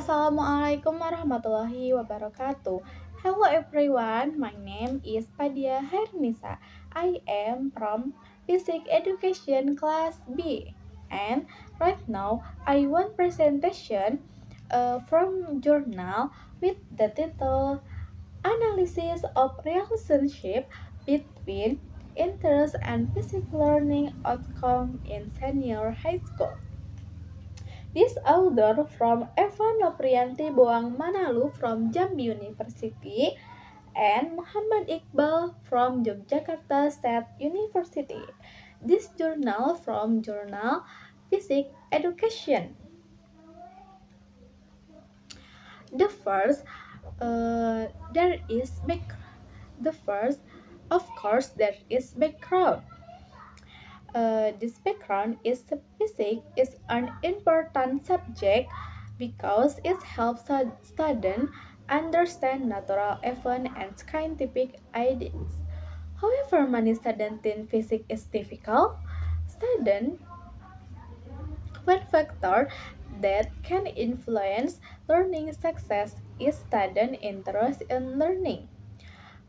Assalamualaikum warahmatullahi wabarakatuh. Hello everyone, my name is Padia Hairnisa. I am from Basic Education Class B. And right now, I want presentation from journal with the title Analysis of Relationship between Interest and Basic Learning Outcome in Senior High School. This author from Evan Noprianti Boang Manalu from Jambi University and Muhammad Iqbal from Yogyakarta State University. This journal from journal Physics Education. The first, there is back. The first, of course, there is background. This background is physics is an important subject because it helps students understand natural events and scientific ideas. However, many students think physics is difficult. Students, one factor that can influence learning success is student interest in learning.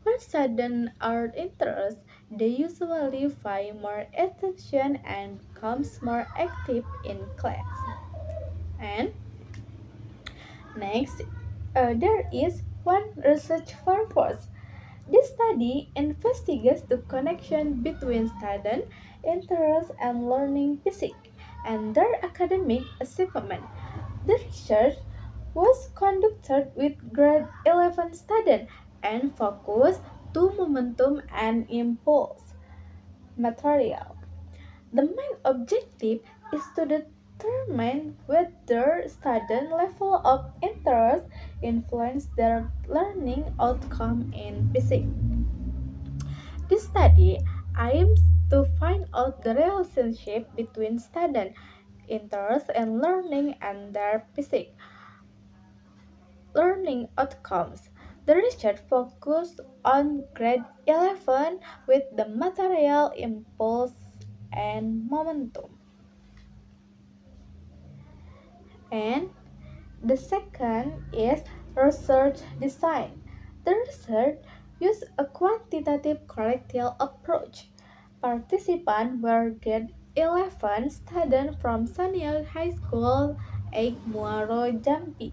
When students are interested, they usually pay more attention and becomes more active in class. And next, there is one research purpose. This study investigates the connection between student interest and learning physics and their academic achievement. The research was conducted with grade 11 students and focused to momentum and impulse material. The main objective is to determine whether student level of interest influence their learning outcome in physics. This study aims to find out the relationship between student interest and learning and their physics learning outcomes. The research focused on grade 11 with the material impulse and momentum. And the second is research design. The research used a quantitative correctile approach. Participants were grade 11 students from Senior High School, Eik Muaro, Jambi.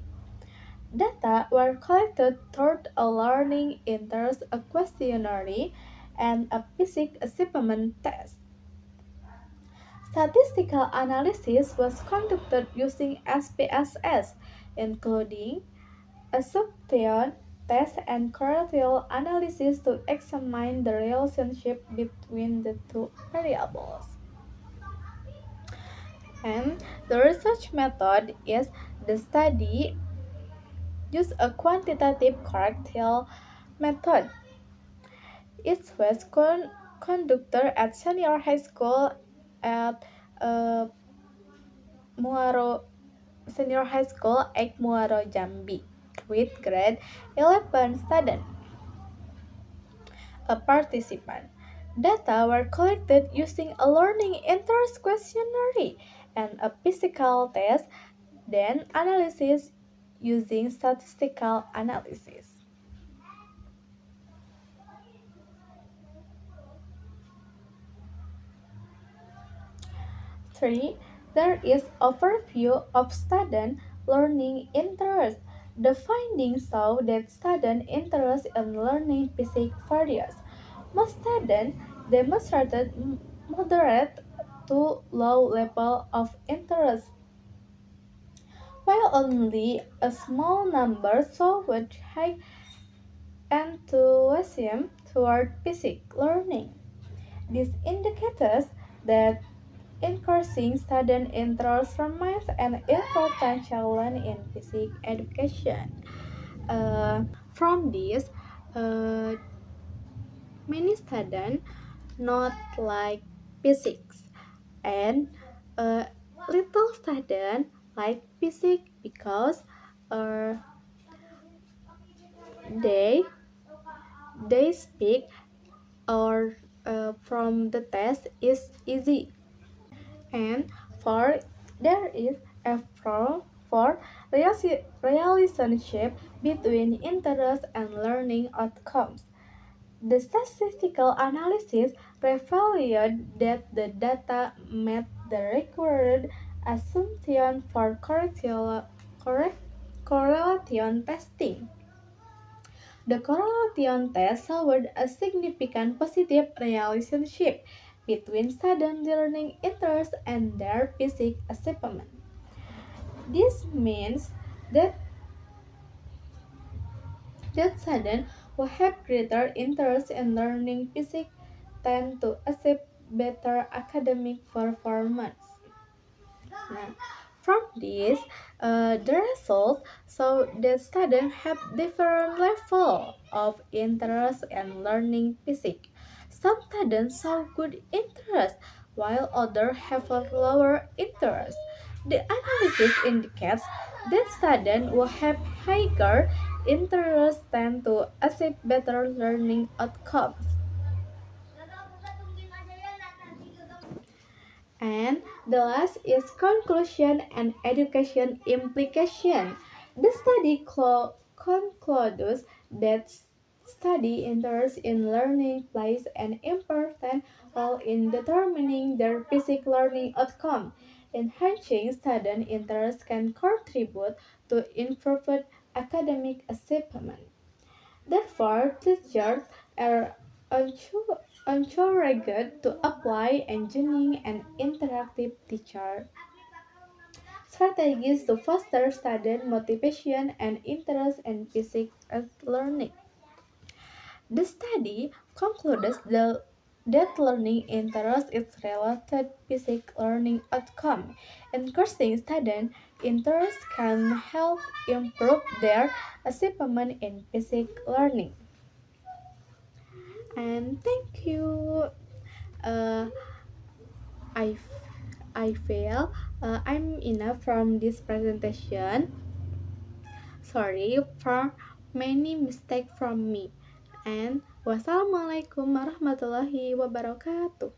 Data were collected through a learning interest a questionnaire and a physics achievement test. Statistical analysis was conducted using SPSS, including a subtheon test and correlative analysis to examine the relationship between the two variables. And the research method is the study use a quantitative correctile method. It was conducted at Senior High School at uh, Muaro Senior High School at Muaro Jambi with grade 11 students. A participant. Data were collected using a learning interest questionnaire and a physical test, then analysis using statistical analysis. 3. There is overview of student learning interest. The findings show that student interest in learning physics varies. Most students demonstrated moderate to low level of interest, while only a small number showed high enthusiasm toward physics learning. This indicates that increasing student interest remains an important challenge in physics education. From this, uh, many students not like physics, and little students like physics because uh, they they speak or from the test is easy. And for there is a for relationship between interest and learning outcomes. The statistical analysis revealed that the data met the required assumption for correlation testing. The correlation test showed a significant positive relationship between student learning interests and their physics achievement. This means that students who have greater interest in learning physics tend to achieve better academic performance. Now, from this, the result show that students have different level of interest in learning physics. Some students show good interest, while others have a lower interest. The analysis indicates that students who have higher interest tend to achieve better learning outcomes. And the last is conclusion and education implication. The study concludes that study interest in learning plays an important role in determining their basic learning outcome. Enhancing student interest can contribute to improved academic achievement. Therefore, teachers are encouraged to apply engineering and interactive teacher strategies to foster student motivation and interest in physics learning. The study concludes that learning interest is related physics learning outcome. Increasing student interest can help improve their achievement in physics learning. And thank you. Uh, I I feel I'm enough from this presentation. Sorry for many mistakes from me. And wassalamualaikum warahmatullahi wabarakatuh.